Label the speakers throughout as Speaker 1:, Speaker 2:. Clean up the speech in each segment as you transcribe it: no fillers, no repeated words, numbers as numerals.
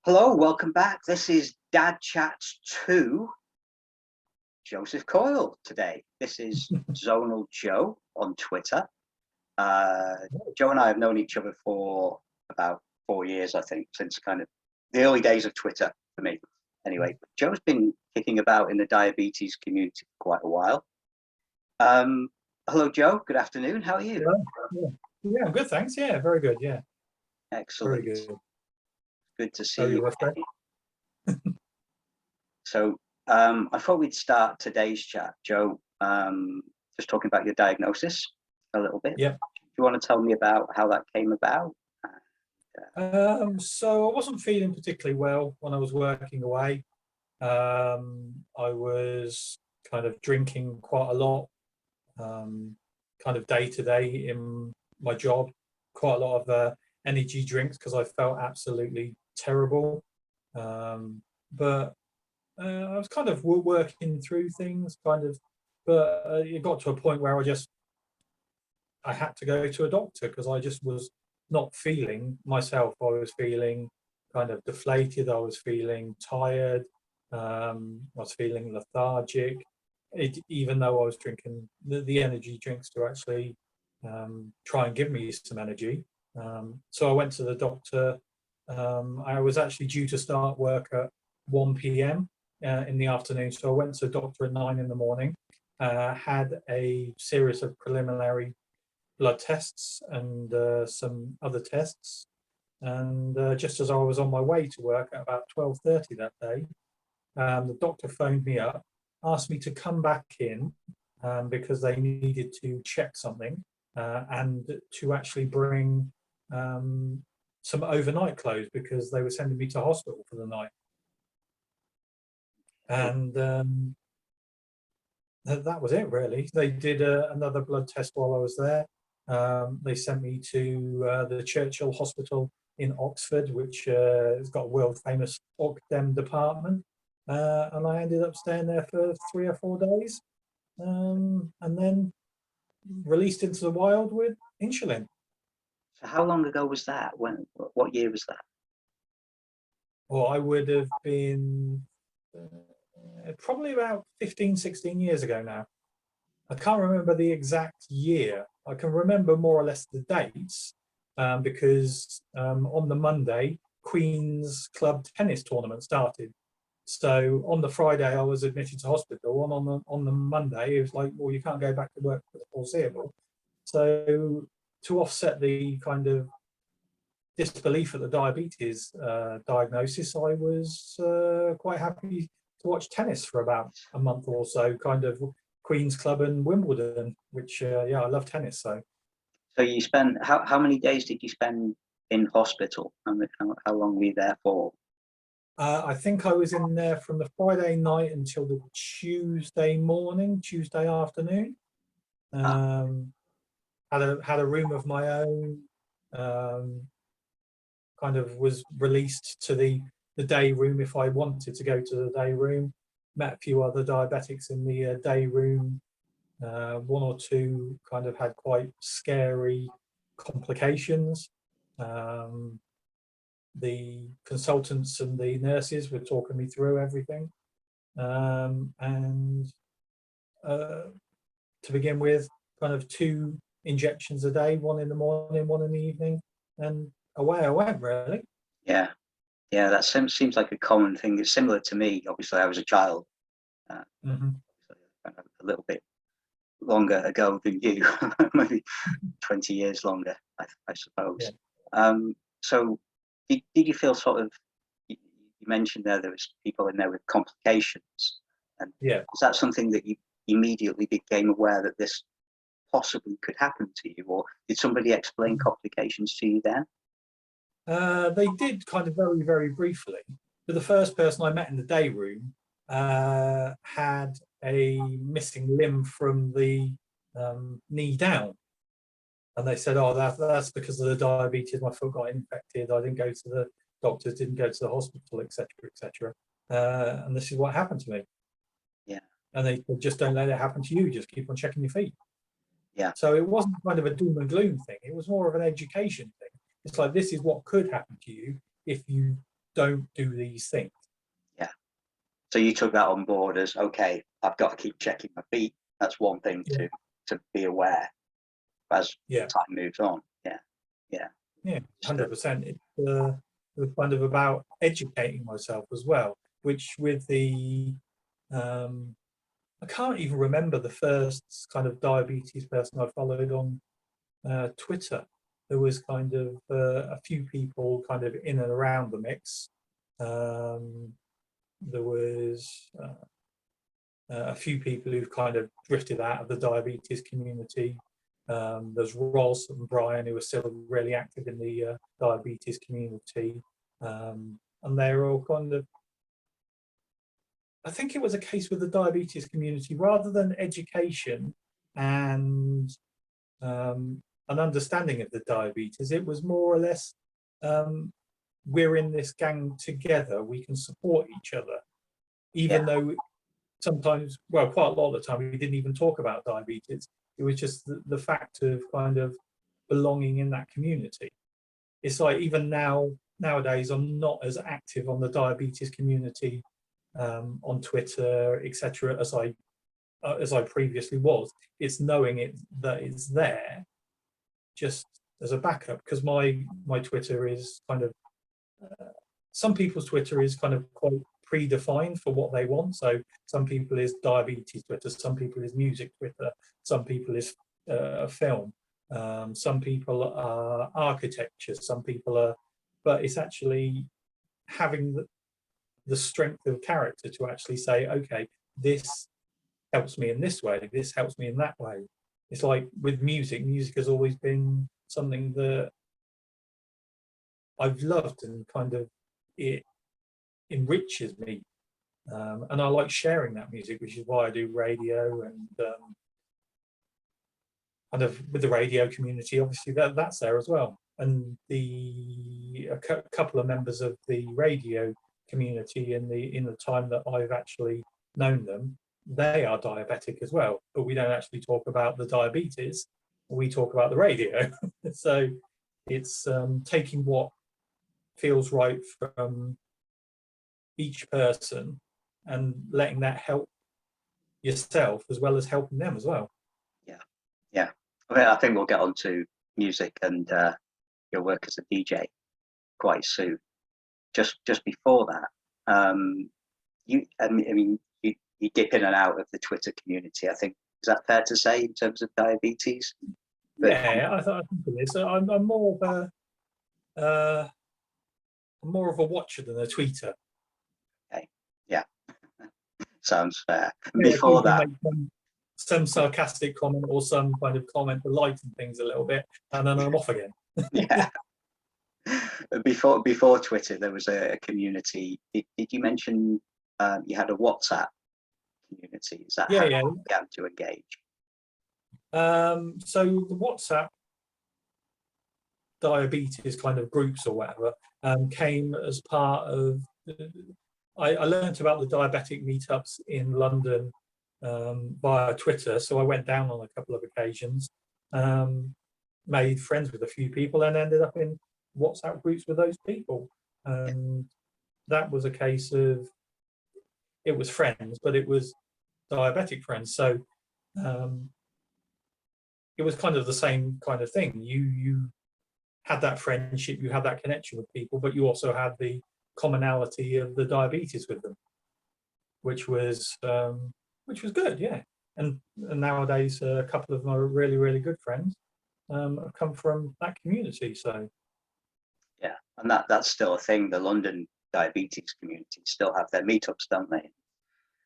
Speaker 1: Hello, welcome back. This is Dad Chats 2, Joseph Coyle today. This is Zonal Joe on Twitter. Joe and I have known each other for about 4 years, I think, since kind of the early days of Twitter for me. Anyway, Joe's been kicking about in the diabetes community for quite a while. Hello, Joe. Good afternoon. How are you?
Speaker 2: Yeah, I'm good, thanks. Yeah, very good. Yeah.
Speaker 1: Excellent.
Speaker 2: Very good.
Speaker 1: Good to see you. So I thought we'd start today's chat, Joe, just talking about your diagnosis a little bit.
Speaker 2: Yeah.
Speaker 1: Do you want to tell me about how that came about?
Speaker 2: So I wasn't feeling particularly well when I was working away. I was kind of drinking quite a lot, kind of day to day in my job, quite a lot of energy drinks because I felt absolutely terrible. But I was kind of working through things, but it got to a point where I had to go to a doctor because I just was not feeling myself. I was feeling kind of deflated. I was feeling tired. I was feeling lethargic. Even though I was drinking the energy drinks to actually try and give me some energy. So I went to the doctor. I was actually due to start work at 1 p.m. In the afternoon. So I went to the doctor at 9 in the morning, had a series of preliminary blood tests and some other tests. And just as I was on my way to work at about 12:30 that day, the doctor phoned me up, asked me to come back in because they needed to check something and to actually bring some overnight clothes because they were sending me to hospital for the night. And that was it, really. They did another blood test while I was there. They sent me to the Churchill Hospital in Oxford, which has got a world famous OCDEM department. And I ended up staying there for 3 or 4 days and then released into the wild with insulin.
Speaker 1: So how long ago was that? What year was that?
Speaker 2: Well, I would have been probably about 15, 16 years ago now. I can't remember the exact year. I can remember more or less the dates because on the Monday, Queen's Club tennis tournament started. So on the Friday, I was admitted to hospital, and on the Monday, it was like, well, you can't go back to work for the foreseeable. So to offset the kind of disbelief at the diabetes diagnosis, I was quite happy to watch tennis for about a month or so, kind of Queen's Club and Wimbledon, which yeah, I love tennis. So
Speaker 1: you spent how many days did you spend in hospital? How long were you there for?
Speaker 2: I think I was in there from the Friday night until the Tuesday morning, Tuesday afternoon. Had a room of my own. Kind of was released to the day room if I wanted to go to the day room. Met a few other diabetics in the day room. 1 or 2 kind of had quite scary complications. The consultants and the nurses were talking me through everything. And to begin with, kind of 2 injections a day, 1 in the morning, 1 in the evening, and away I went, really.
Speaker 1: Yeah, that seems like a common thing. It's similar to me. Obviously, I was a child, a little bit longer ago than you, maybe 20 years longer, I suppose. Yeah. So did you feel sort of, you mentioned there was people in there with complications, and
Speaker 2: yeah,
Speaker 1: is that something that you immediately became aware that this possibly could happen to you, or did somebody explain complications to you then?
Speaker 2: They did kind of very, very briefly. But the first person I met in the day room had a missing limb from the knee down. And they said, oh, that's because of the diabetes. My foot got infected. I didn't go to the doctors, didn't go to the hospital, etc., etc. And this is what happened to me.
Speaker 1: Yeah.
Speaker 2: And they said, just don't let it happen to you. Just keep on checking your feet.
Speaker 1: Yeah.
Speaker 2: So it wasn't kind of a doom and gloom thing. It was more of an education thing. It's like, this is what could happen to you if you don't do these things.
Speaker 1: Yeah. So you took that on board as, okay, I've got to keep checking my feet. That's one thing to be aware as time moves on. Yeah,
Speaker 2: 100%. It was kind of about educating myself as well, which with the I can't even remember the first kind of diabetes person I followed on Twitter. There was kind of a few people kind of in and around the mix. There was a few people who've kind of drifted out of the diabetes community. There's Ross and Brian, who are still really active in the diabetes community. And they're all kind of, I think it was a case with the diabetes community, rather than education and an understanding of the diabetes, it was more or less, we're in this gang together, we can support each other, even though sometimes, well, quite a lot of the time, we didn't even talk about diabetes. It was just the fact of kind of belonging in that community. It's like, even nowadays, I'm not as active on the diabetes community on Twitter, etc., as I previously was. It's knowing that it's there, just as a backup, because my Twitter is kind of some people's Twitter is kind of quite predefined for what they want. So some people is diabetes Twitter, some people is music Twitter, some people is film, some people are architecture, some people are, but it's actually having the strength of character to actually say, okay, this helps me in this way, this helps me in that way. It's like with music has always been something that I've loved, and kind of it enriches me. And I like sharing that music, which is why I do radio, and kind of with the radio community, obviously that's there as well. And a couple of members of the radio community in the time that I've actually known them, they are diabetic as well, but we don't actually talk about the diabetes, we talk about the radio. So it's taking what feels right from each person and letting that help yourself as well as helping them as well.
Speaker 1: Yeah. I think we'll get on to music and your work as a DJ quite soon. Just before that, you dip in and out of the Twitter community, I think. Is that fair to say, in terms of diabetes?
Speaker 2: But, yeah, I think it is. I'm more of a watcher than a tweeter.
Speaker 1: Okay. Yeah. Sounds fair. And before that,
Speaker 2: some sarcastic comment or some kind of comment to lighten things a little bit, and then I'm off again.
Speaker 1: Yeah. Before Twitter, there was a community. Did you mention you had a WhatsApp community? Is that how you began to engage?
Speaker 2: So the WhatsApp diabetes kind of groups or whatever came as part of. I learned about the Diabetic meetups in London via Twitter, so I went down on a couple of occasions, made friends with a few people, and ended up in WhatsApp groups with those people. That was a case of, it was friends, but it was diabetic friends, so it was kind of the same kind of thing. You had that friendship, you had that connection with people, but you also had the commonality of the diabetes with them, which was good, yeah. And nowadays, a couple of my really, really good friends have come from that community. So
Speaker 1: yeah, and that's still a thing. The London diabetes community still have their meetups, don't they?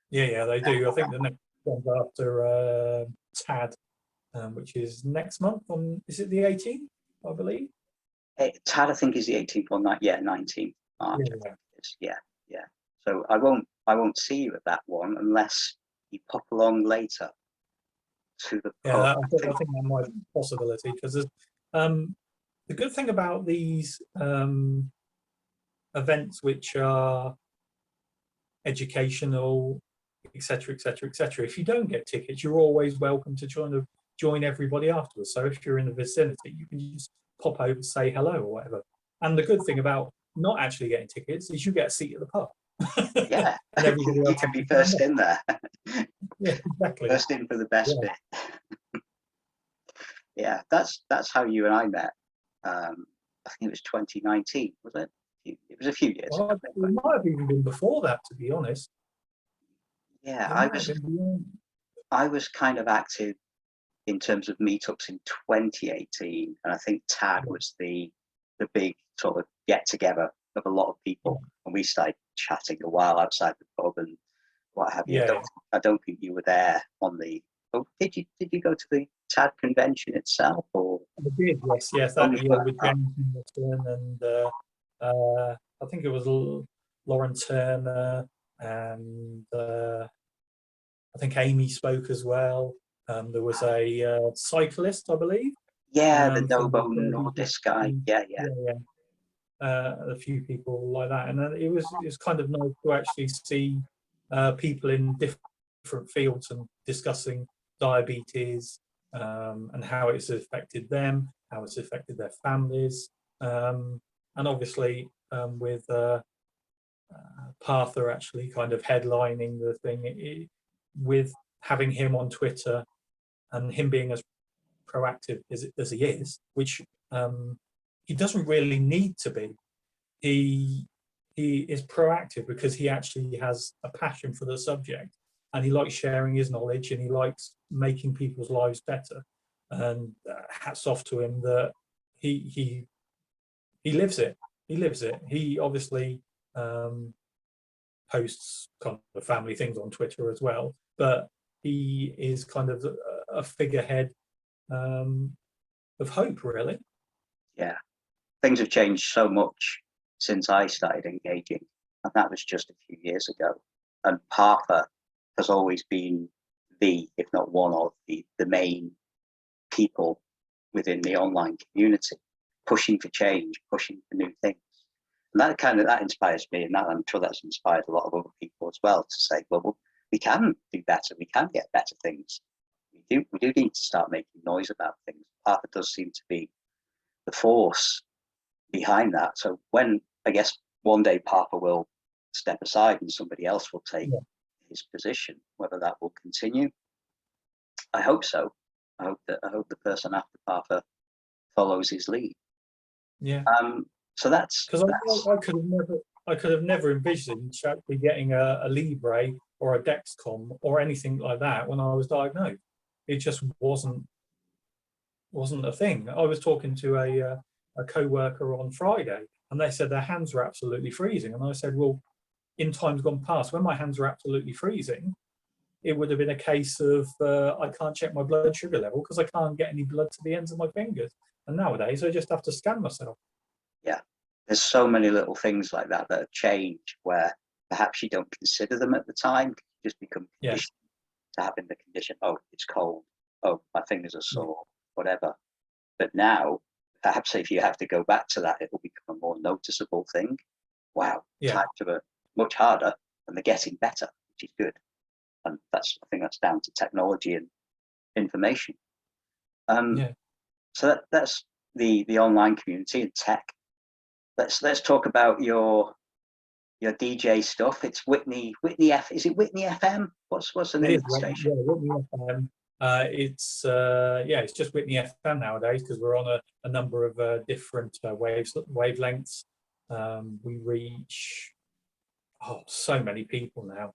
Speaker 2: Yeah, they do. I think the next one's after TAD, which is next month on, is it the 18th, I believe?
Speaker 1: TAD, I think, is the 18th or 19th March. Yeah. So I won't see you at that one unless you pop along later to the pub.
Speaker 2: I think that might be a possibility, because the good thing about these events, which are educational, etc., if you don't get tickets, you're always welcome to join everybody afterwards. So if you're in the vicinity, you can just pop over, say hello or whatever. And the good thing about not actually getting tickets is you get a seat at the pub.
Speaker 1: Yeah,
Speaker 2: And everybody
Speaker 1: you
Speaker 2: else
Speaker 1: can be first in there.
Speaker 2: Yeah, exactly.
Speaker 1: First in for the best bit. Yeah, that's how you and I met. I think it was 2019, was it? It was a few years
Speaker 2: Well,
Speaker 1: ago.
Speaker 2: it might have even been before that, to be honest.
Speaker 1: Yeah,
Speaker 2: It might have been beyond.
Speaker 1: I was kind of active in terms of meetups in 2018, and I think Tag was the big sort of get together of a lot of people, and we started chatting a while outside the pub and what have you. I don't think you were there on the. Oh, did you go to the Tag convention itself, or?
Speaker 2: I did, yes, that year with James and I think it was Lauren Turner, and I think Amy spoke as well. There was a cyclist, I believe.
Speaker 1: Yeah, the Novo Nordisk guy. Yeah.
Speaker 2: A few people like that, and it was kind of nice to actually see people in different fields and discussing diabetes and how it's affected them, how it's affected their families, and obviously with Partha actually kind of headlining the thing, with having him on Twitter and him being as proactive as he is, which he doesn't really need to be. He is proactive because he actually has a passion for the subject, and he likes sharing his knowledge, and he likes making people's lives better. And hats off to him that he lives it. He lives it. He obviously posts kind of family things on Twitter as well, but he is kind of a figurehead of hope, really.
Speaker 1: Yeah, things have changed so much since I started engaging, and that was just a few years ago. And Partha has always been if not one of the main people within the online community, pushing for change, pushing for new things. And that inspires me, and I'm sure that's inspired a lot of other people as well to say, well, we can do better, we can get better things. We do need to start making noise about things. Partha does seem to be the force behind that. So when, I guess, one day Partha will step aside and somebody else will take his position, whether that will continue, I hope so. I hope the person after Partha follows his lead.
Speaker 2: Yeah.
Speaker 1: So that's
Speaker 2: because I could have never envisioned actually getting a Libre or a Dexcom or anything like that when I was diagnosed. It just wasn't a thing. I was talking to a co-worker on Friday, and they said their hands were absolutely freezing, and I said, well, in times gone past, when my hands were absolutely freezing, it would have been a case of I can't check my blood sugar level because I can't get any blood to the ends of my fingers. And nowadays, I just have to scan myself.
Speaker 1: Yeah, there's so many little things like that have changed where perhaps you don't consider them at the time. You just become conditioned to having the condition. Oh, it's cold. Oh, my fingers are sore. Whatever. But now, perhaps if you have to go back to that, it will become a more noticeable thing. Wow, times are much harder, and they're getting better, which is good. And I think that's down to technology and information. So that's the online community and tech. Let's talk about your DJ stuff. It's Whitney F. Is it Whitney FM? What's the name of the station?
Speaker 2: Yeah, Whitney FM. It's just Whitney FM nowadays because we're on a number of different wavelengths. We reach so many people now,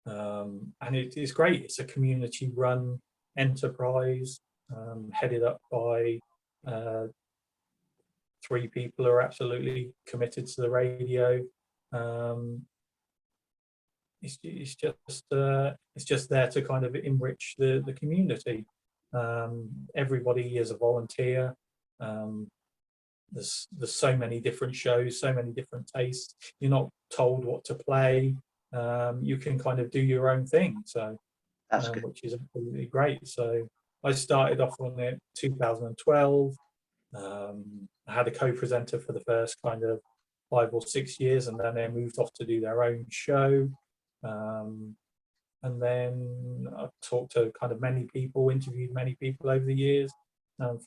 Speaker 2: and it is great. It's a community-run enterprise headed up by 3 people who are absolutely committed to the radio. It's just there to kind of enrich the community. Everybody is a volunteer. There's so many different shows, so many different tastes. You're not told what to play. You can kind of do your own thing. So
Speaker 1: that's good.
Speaker 2: Which is absolutely great. So I started off on it 2012. I had a co-presenter for the first kind of 5 or 6 years, and then they moved off to do their own show. And then I've talked to kind of many people, interviewed many people over the years,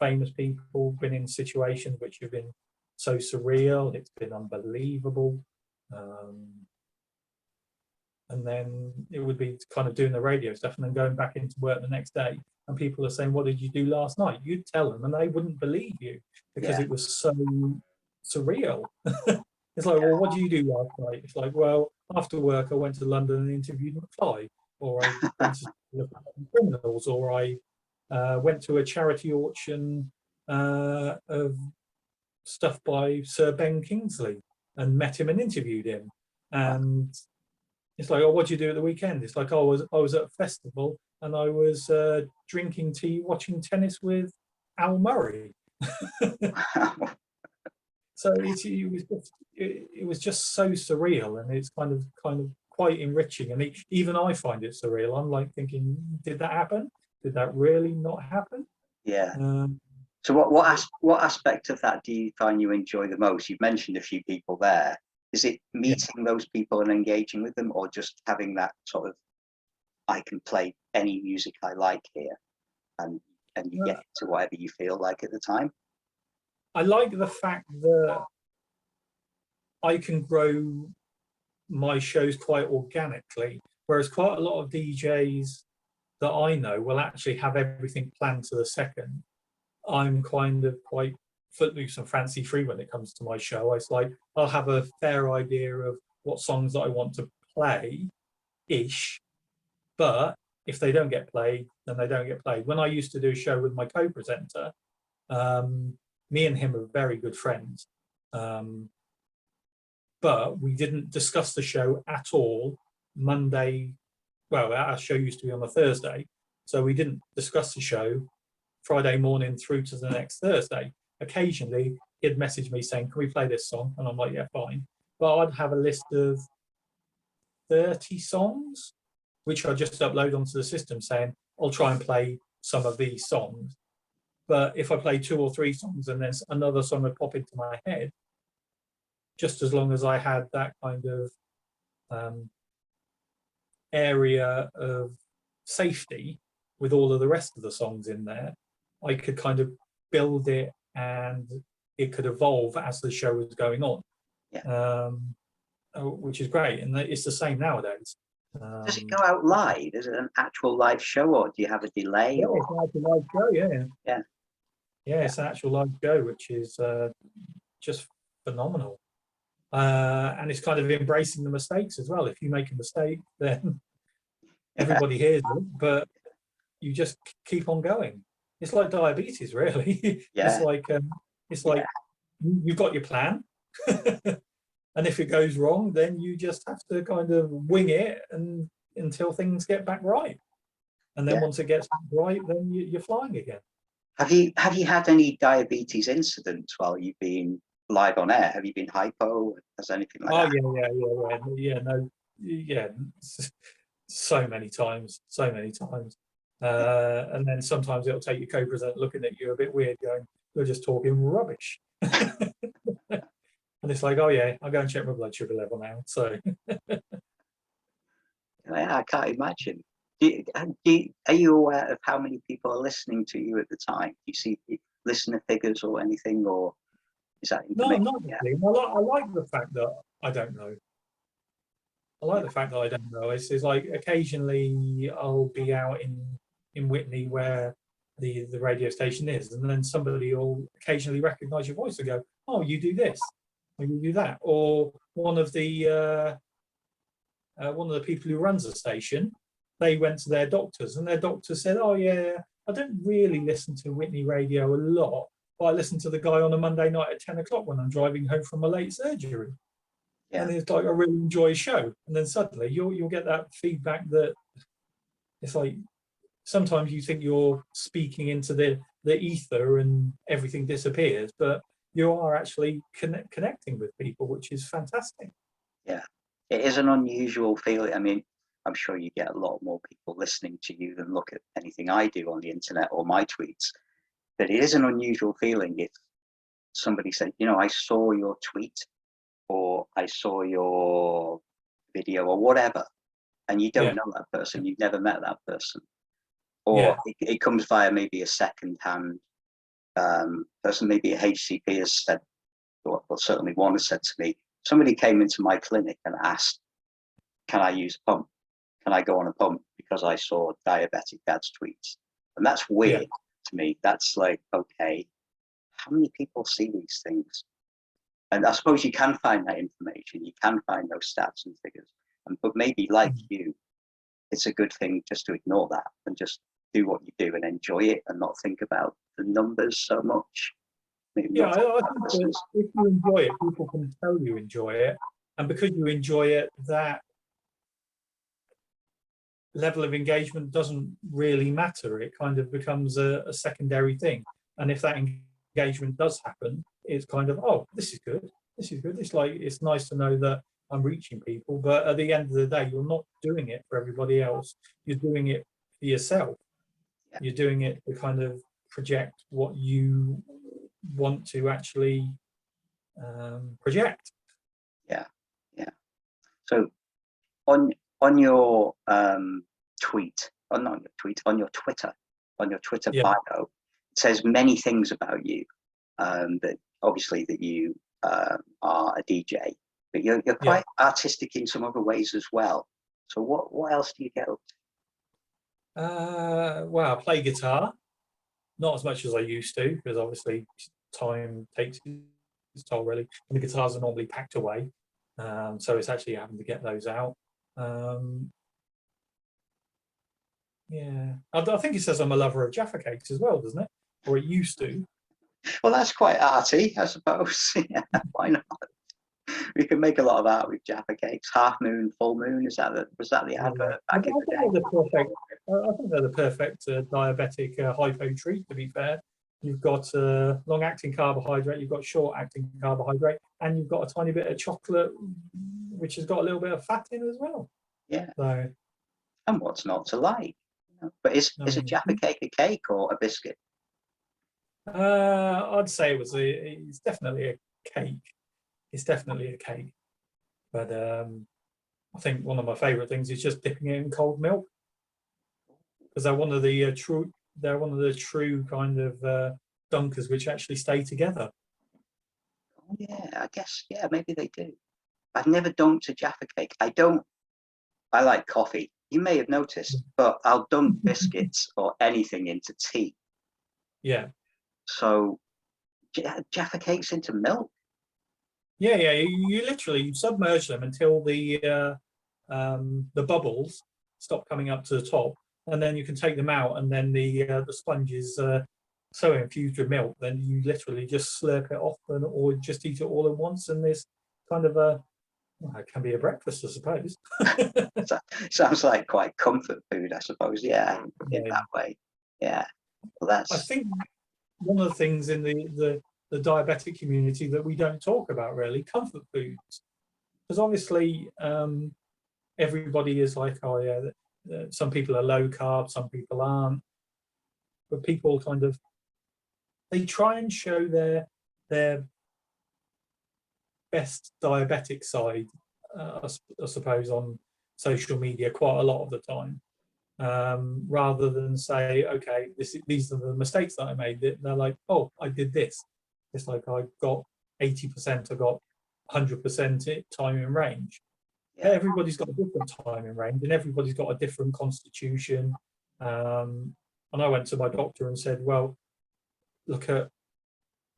Speaker 2: famous people, been in situations which have been so surreal. It's been unbelievable. And then it would be kind of doing the radio stuff and then going back into work the next day. And people are saying, what did you do last night? You'd tell them and they wouldn't believe you because it was so surreal. It's like, well, what do you do last night? It's like, well, after work, I went to London and interviewed McFly, or I went to look at criminals, or I went to a charity auction of stuff by Sir Ben Kingsley and met him and interviewed him. And it's like, oh, what do you do at the weekend? It's like, oh, I was at a festival and I was drinking tea, watching tennis with Al Murray. So it was just so surreal, and it's kind of quite enriching. And even I find it surreal. I'm like thinking, did that happen? Did that really not happen?
Speaker 1: Yeah. So what aspect of that do you find you enjoy the most? You've mentioned a few people there. Is it meeting those people and engaging with them, or just having that sort of, I can play any music I like here, and you get to whatever you feel like at the time?
Speaker 2: I like the fact that I can grow my shows quite organically, whereas quite a lot of DJs that I know will actually have everything planned to the second. I'm kind of quite footloose and fancy free when it comes to my show. It's like I'll have a fair idea of what songs that I want to play-ish, but if they don't get played, then they don't get played. When I used to do a show with my co-presenter, me and him are very good friends, but we didn't discuss the show at all Monday. Well, our show used to be on a Thursday, so we didn't discuss the show Friday morning through to the next Thursday. Occasionally, he'd message me saying, can we play this song? And I'm like, yeah, fine. But I'd have a list of 30 songs, which I just upload onto the system saying, I'll try and play some of these songs. But if I play 2 or 3 songs and then another song would pop into my head, just as long as I had that kind of area of safety with all of the rest of the songs in there, I could kind of build it and it could evolve as the show was going on, which is great. And it's the same nowadays.
Speaker 1: Does it go out live? Is it an actual live show, or do you have a delay?
Speaker 2: Yeah, it's an actual live show,
Speaker 1: yeah,
Speaker 2: it's an actual live show, which is just phenomenal. And it's kind of embracing the mistakes as well. If you make a mistake, then everybody hears it, but you just keep on going. It's like diabetes, really.
Speaker 1: Yeah.
Speaker 2: It's like you've got your plan, and if it goes wrong, then you just have to kind of wing it and until things get back right. And then once it gets back right, then you're flying again.
Speaker 1: Have you had any diabetes incidents while you've been live on air? Have you been hypo? Has anything like that?
Speaker 2: So many times. And then sometimes it'll take your co-presenter looking at you a bit weird, going, "You're just talking rubbish." And it's like, oh yeah, I'll go and check my blood sugar level now. So
Speaker 1: I can't imagine. Are you aware of how many people are listening to you at the time? Do you see listener figures or anything, or is that information?
Speaker 2: No, not really. I like the fact that I don't know. It's like occasionally I'll be out in Whitney where the radio station is, and then somebody will occasionally recognise your voice and go, "Oh, you do this, or you do that," or one of the people who runs the station, they went to their doctors and their doctor said, "Oh yeah, I don't really listen to Whitney radio a lot, but I listen to the guy on a Monday night at 10 o'clock when I'm driving home from a late surgery." And it's like, I really enjoy a show. And then suddenly you'll get that feedback that it's like, sometimes you think you're speaking into the ether and everything disappears, but you are actually connecting with people, which is fantastic.
Speaker 1: Yeah, it is an unusual feeling. I mean, I'm sure you get a lot more people listening to you than look at anything I do on the internet or my tweets, but it is an unusual feeling if somebody said, I saw your tweet, or I saw your video, or whatever, and you don't know that person, you've never met that person, or it comes via maybe a second-hand person, maybe a HCP has said well, certainly one has said to me, somebody came into my clinic and asked, can I use a pump? Can I go on a pump? Because I saw Diabetic Dad's tweets. And that's weird to me. That's like, okay, how many people see these things? And I suppose you can find that information. You can find those stats and figures. But maybe like you, it's a good thing just to ignore that and just do what you do and enjoy it and not think about the numbers so much. Maybe
Speaker 2: I think that if you enjoy it, people can tell you enjoy it. And because you enjoy it, that level of engagement doesn't really matter. It kind of becomes a secondary thing. And if that engagement does happen, it's kind of, oh, this is good. This is good. It's like, it's nice to know that I'm reaching people. But at the end of the day, you're not doing it for everybody else. You're doing it for yourself.
Speaker 1: Yeah.
Speaker 2: You're doing it to kind of project what you want to actually project.
Speaker 1: Yeah. So on your tweet, or not your tweet, on your Twitter bio, it says many things about you. That obviously that you are a DJ, but you're quite artistic in some other ways as well. So what else do you get up to?
Speaker 2: Well, I play guitar, not as much as I used to, because obviously time takes its toll really, and the guitars are normally packed away, so it's actually having to get those out. I think it says I'm a lover of Jaffa Cakes as well, doesn't it? Or it used to.
Speaker 1: Well, that's quite arty, I suppose. Yeah, why not? We can make a lot of art with Jaffa Cakes. Half moon, full moon, was that the advert back in the day?
Speaker 2: I think they're the perfect diabetic hypo treat, to be fair. You've got long-acting carbohydrate, you've got short-acting carbohydrate, and you've got a tiny bit of chocolate, which has got a little bit of fat in as well.
Speaker 1: Yeah.
Speaker 2: So,
Speaker 1: and what's not to like? But is a Jaffa Cake a cake or a biscuit?
Speaker 2: I'd say it's definitely a cake. It's definitely a cake. But I think one of my favourite things is just dipping it in cold milk, because they're one of the true kind of dunkers which actually stay together.
Speaker 1: Oh, yeah, I guess, yeah, maybe they do. I've never dunked a Jaffa Cake. I like coffee. You may have noticed, but I'll dunk biscuits or anything into tea.
Speaker 2: Yeah.
Speaker 1: So Jaffa Cakes into milk?
Speaker 2: Yeah. You literally submerge them until the bubbles stop coming up to the top, and then you can take them out, and then the sponge is so infused with milk, then you literally just slurp it off, or just eat it all at once, and there's kind of it can be a breakfast, I suppose.
Speaker 1: Sounds like quite comfort food, I suppose. Yeah, in that way. Yeah. Well,
Speaker 2: I think one of the things in the diabetic community that we don't talk about really, comfort foods, because obviously everybody is like, oh yeah, some people are low carb, some people aren't, but people kind of, they try and show their best diabetic side, I suppose, on social media quite a lot of the time, rather than say, okay, these are the mistakes that I made. They're like, oh, I did this. It's like I got 80%, I got 100% time in range. Yeah. Everybody's got a different time in range, and everybody's got a different constitution. And I went to my doctor and said, well, look at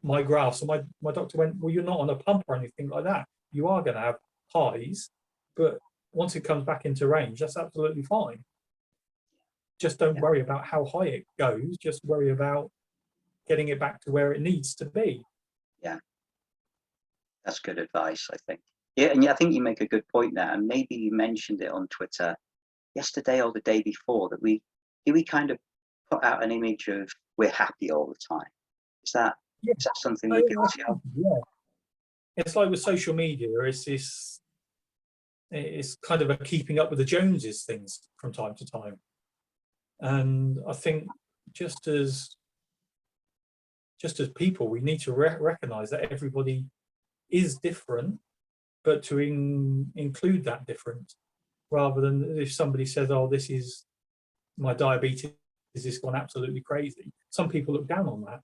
Speaker 2: my graphs. And my doctor went, well, you're not on a pump or anything like that. You are going to have highs, but once it comes back into range, that's absolutely fine. Just don't worry about how high it goes. Just worry about getting it back to where it needs to be.
Speaker 1: Yeah, that's good advice, I think. Yeah, and I think you make a good point there. And maybe you mentioned it on Twitter yesterday or the day before, that we kind of put out an image of we're happy all the time. Is that something we're guilty of?
Speaker 2: Yeah. It's like with social media, it's kind of a keeping up with the Joneses things from time to time. And I think just as people, we need to recognize that everybody is different, but to include that difference, rather than if somebody says, oh, this is my diabetes, is this gone absolutely crazy? Some people look down on that.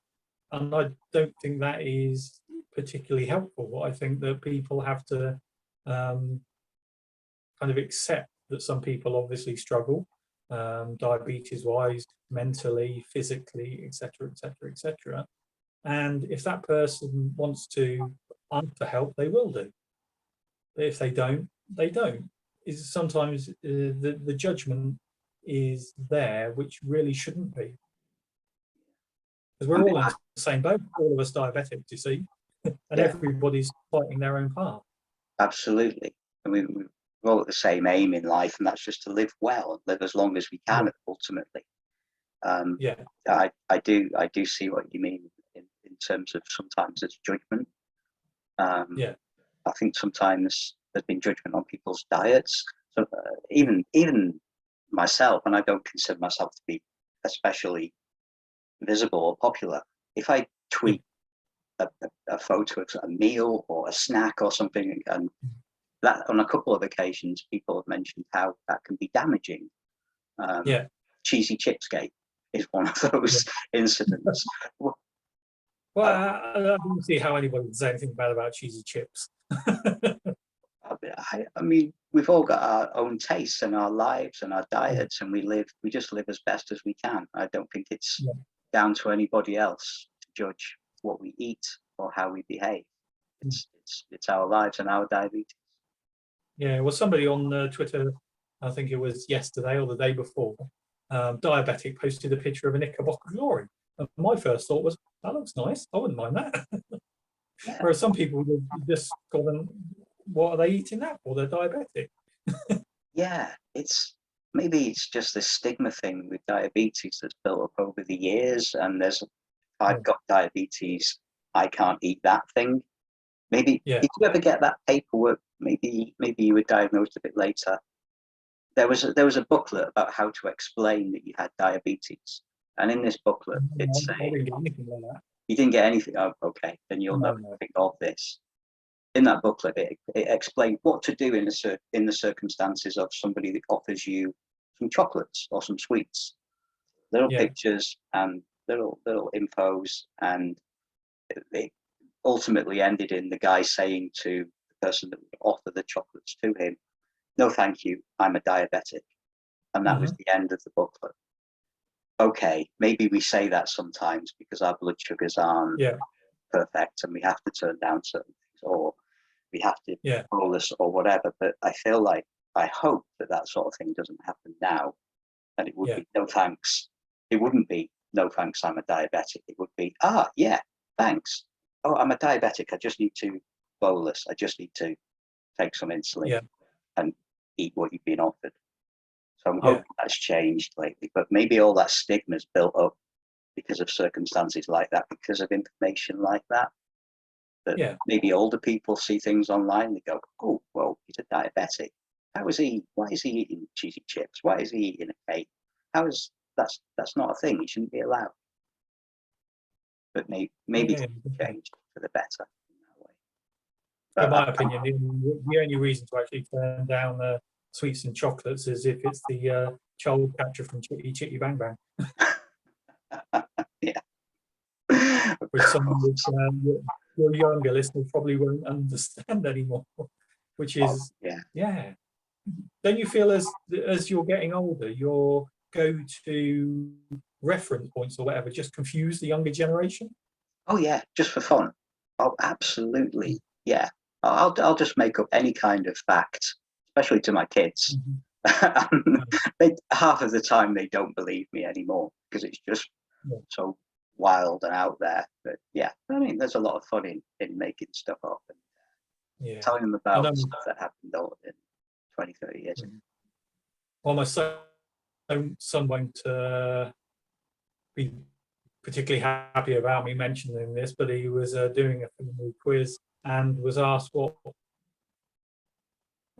Speaker 2: And I don't think that is particularly helpful. I think that people have to kind of accept that some people obviously struggle, diabetes wise, mentally, physically, etc., etc., etc. And if that person wants to ask for help, they will do. But if they don't, they don't. Is sometimes the judgment is there, which really shouldn't be, because we're all in the same boat. All of us diabetic, you see, and
Speaker 1: Yeah.
Speaker 2: everybody's fighting their own part.
Speaker 1: Absolutely. And we've all got the same aim in life, and that's just to live well and live as long as we can, ultimately.
Speaker 2: Yeah.
Speaker 1: I do see what you mean in terms of sometimes it's judgment.
Speaker 2: Yeah.
Speaker 1: I think sometimes there's been judgment on people's diets. So even myself, and I don't consider myself to be especially visible or popular, if I tweet a photo of a meal or a snack or something, and that on a couple of occasions people have mentioned how that can be damaging. Cheesy chips gate is one of those incidents.
Speaker 2: Well, I don't see how anybody would say anything bad about cheesy chips.
Speaker 1: I mean, we've all got our own tastes and our lives and our diets, and we just live as best as we can. I don't think it's down to anybody else to judge what we eat or how we behave. It's our lives and our diabetes.
Speaker 2: Yeah, well, somebody on Twitter, I think it was yesterday or the day before, Diabetic posted a picture of a Knickerbocker glory. And my first thought was, that looks nice. I wouldn't mind that. Whereas some people would just go, what are they eating that for? They're diabetic.
Speaker 1: Yeah, maybe it's just the stigma thing with diabetes that's built up over the years. And I've got diabetes, I can't eat that thing. Maybe if you ever get that paperwork, maybe you were diagnosed a bit later. There was a booklet about how to explain that you had diabetes, and in this booklet it's saying,
Speaker 2: I didn't get anything like that.
Speaker 1: You didn't get anything. Oh, okay, then you'll know nothing of this. In that booklet, it explained what to do in the circumstances of somebody that offers you some chocolates or some sweets. Little pictures and little infos, and it ultimately ended in the guy saying to the person that would offer the chocolates to him, "No, thank you, I'm a diabetic," and that was the end of the booklet. Okay, maybe we say that sometimes because our blood sugars aren't perfect and we have to turn down certain things, or we have to bolus or whatever. But I hope that sort of thing doesn't happen now. And it would be no thanks. It wouldn't be no thanks, I'm a diabetic. It would be, yeah, thanks. Oh, I'm a diabetic. I just need to bolus. I just need to take some insulin and eat what you've been offered. So I'm hoping that's changed lately. But maybe all that stigma is built up because of circumstances like that, because of information like that. That maybe older people see things online, they go, "Oh, well, he's a diabetic. Why is he eating cheesy chips? Why is he eating a cake? That's not a thing. He shouldn't be allowed." But maybe it's changed for the better in that way.
Speaker 2: But in my opinion, the only reason to actually turn down sweets and chocolates is if it's the child catcher from Chitty Chitty Bang Bang. Which some your younger listeners probably won't understand anymore. Which is Don't you feel as you're getting older, your go-to reference points or whatever just confuse the younger generation?
Speaker 1: Oh yeah, just for fun. Oh, absolutely. Yeah. I'll just make up any kind of fact, especially to my kids. Half of the time they don't believe me anymore because it's just so wild and out there. But yeah, I mean, there's a lot of fun in making stuff up and telling them about stuff that happened in 20, 30 years ago.
Speaker 2: Well, my son won't be particularly happy about me mentioning this, but he was doing a family quiz and was asked what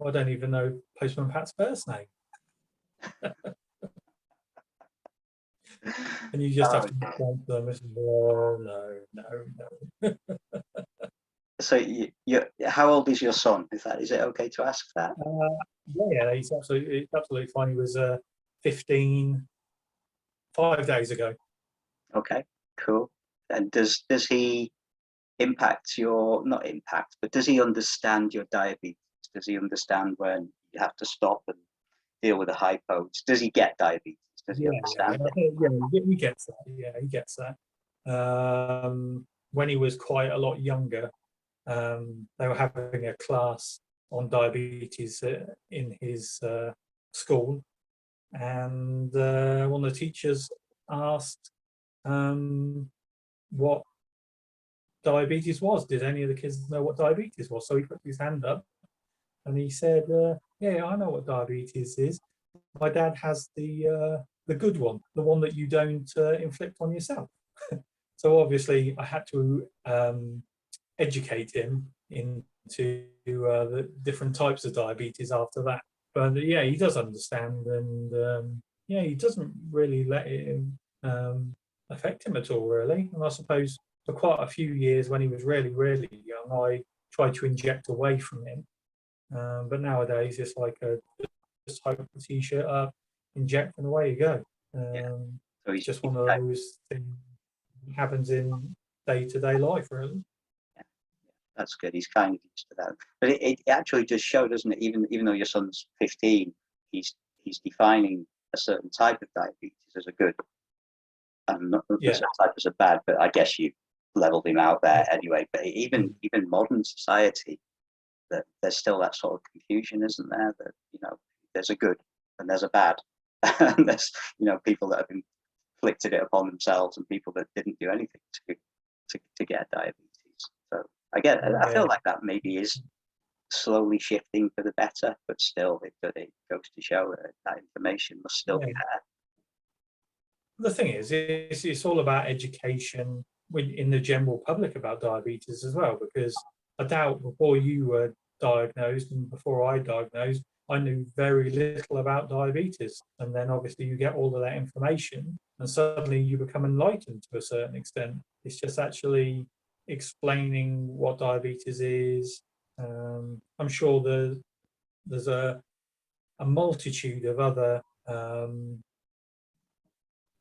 Speaker 2: I don't even know Postman Pat's first name. And you just have to respond to them. Oh, no.
Speaker 1: So how old is your son? Is it okay to ask that?
Speaker 2: Yeah, he's absolutely fine. He was 15 5 days ago.
Speaker 1: Okay, cool. And does he impact your, not impact, but does he understand your diabetes? Does he understand when you have to stop and deal with the hypos? Does he get diabetes? Does he understand it?
Speaker 2: Yeah, he gets that. Yeah, he gets that. When he was quite a lot younger, they were having a class on diabetes in his school, and one of the teachers asked what diabetes was. Did any of the kids know what diabetes was? So he put his hand up and he said, yeah, I know what diabetes is. My dad has the good one, the one that you don't inflict on yourself. So obviously I had to educate him into the different types of diabetes after that. But yeah, he does understand, and yeah, he doesn't really let it affect him at all, really. And I suppose for quite a few years when he was really, really young, I tried to inject away from him. But nowadays it's like just hook the t-shirt up, inject, and away you go.
Speaker 1: So
Speaker 2: It's just one of those things that happens in day-to-day life, really.
Speaker 1: That's good. He's kind of used to that. But it actually just showed, doesn't it? Even though your son's 15, he's defining a certain type of diabetes as a good, and not a certain type as a bad. But I guess you leveled him out there anyway. But even modern society, that there's still that sort of confusion, isn't there? That, you know, there's a good and there's a bad, and there's, you know, people that have inflicted it upon themselves and people that didn't do anything to get diabetes. So I feel like that maybe is slowly shifting for the better, but still it goes to show that information must still be there.
Speaker 2: The thing is, it's all about education in the general public about diabetes as well, because I doubt before you were diagnosed and before I diagnosed, I knew very little about diabetes. And then obviously you get all of that information and suddenly you become enlightened to a certain extent. It's just actually explaining what diabetes is. I'm sure there's a multitude of other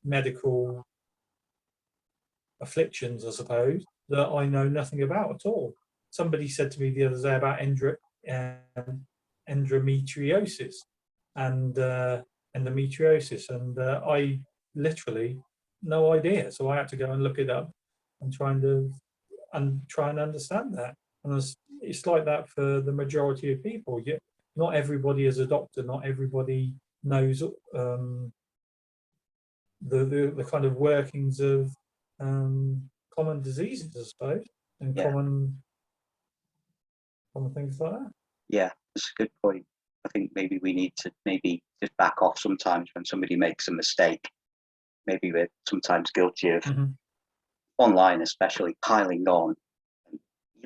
Speaker 2: medical afflictions, I suppose, that I know nothing about at all. Somebody said to me the other day about endometriosis and endometriosis, and I literally no idea. So I had to go and look it up and try and understand that. And it's like that for the majority of people. Not everybody is a doctor. Not everybody knows the kind of workings of common diseases, I suppose, and common things like that.
Speaker 1: Yeah, that's a good point. I think maybe we need to maybe just back off sometimes when somebody makes a mistake. Maybe we're sometimes guilty of online, especially piling on. You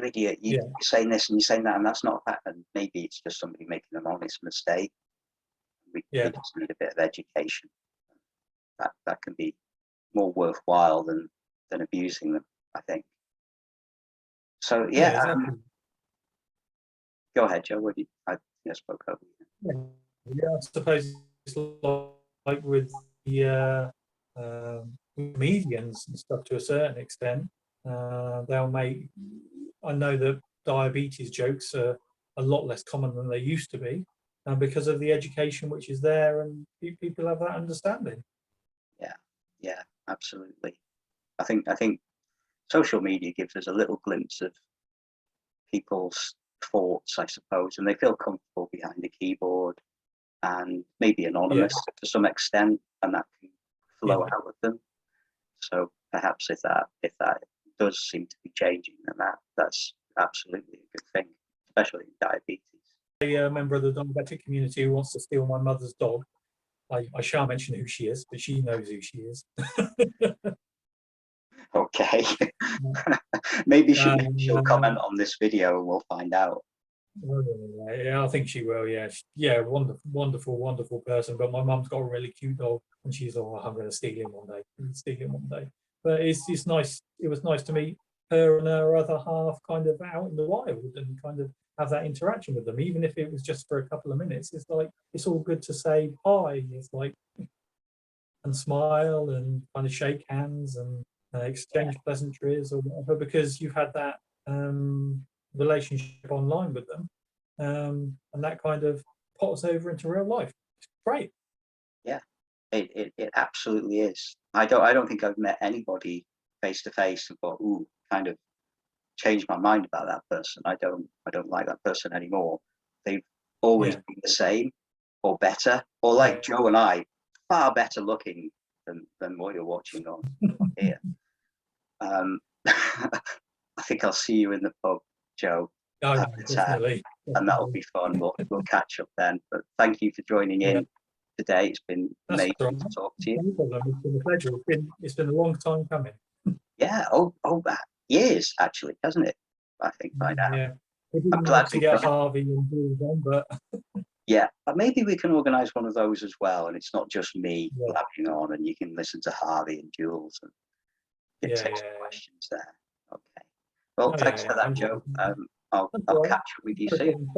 Speaker 1: idiot! You're saying this and you're saying that, and that's not that. And maybe it's just somebody making an honest mistake. We just need a bit of education. That can be more worthwhile than abusing them, I think. So
Speaker 2: Exactly.
Speaker 1: Go ahead, Joe. I spoke over
Speaker 2: you. I suppose it's like with the comedians and stuff to a certain extent. They'll make. I know that diabetes jokes are a lot less common than they used to be, because of the education which is there and people have that understanding.
Speaker 1: Yeah, absolutely. I think social media gives us a little glimpse of people's thoughts, I suppose, and they feel comfortable behind the keyboard and maybe anonymous to some extent, and that can flow out of them. So perhaps if that does seem to be changing, then that's absolutely a good thing, especially in diabetes.
Speaker 2: A member of the diabetic community who wants to steal my mother's dog. I shan't mention who she is, but she knows who she is.
Speaker 1: Okay. Maybe she'll comment on this video and we'll find out.
Speaker 2: Yeah, I think she will. Yeah, wonderful person. But my mum's got a really cute dog, and she's I'm going to steal him one day. But it's nice. It was nice to meet her and her other half kind of out in the wild and kind of have that interaction with them, even if it was just for a couple of minutes. It's like it's all good to say hi. It's like and smile and kind of shake hands and exchange pleasantries or whatever, because you've had that relationship online with them, and that kind of pots over into real life. It's great.
Speaker 1: Yeah, it absolutely is. I don't think I've met anybody face to face and thought, ooh, kind of changed my mind about that person. I don't like that person anymore. They've always been the same or better, or like Joe and I, far better looking than what you're watching on here. I think I'll see you in the pub, Joe,
Speaker 2: Definitely.
Speaker 1: and that'll be fun. We'll catch up then. But thank you for joining in today. It's been amazing to talk to you.
Speaker 2: No problem. It's been a pleasure. It's been a long time coming.
Speaker 1: Yeah. Oh, years actually, hasn't it? I think by now.
Speaker 2: Yeah. I'm
Speaker 1: glad
Speaker 2: to get Harvey and Jules on, but
Speaker 1: yeah, but maybe we can organise one of those as well, and it's not just me blabbing on, and you can listen to Harvey and Jules and take some questions there. Okay. Well, thanks for that, Joe. I'll catch up with you soon.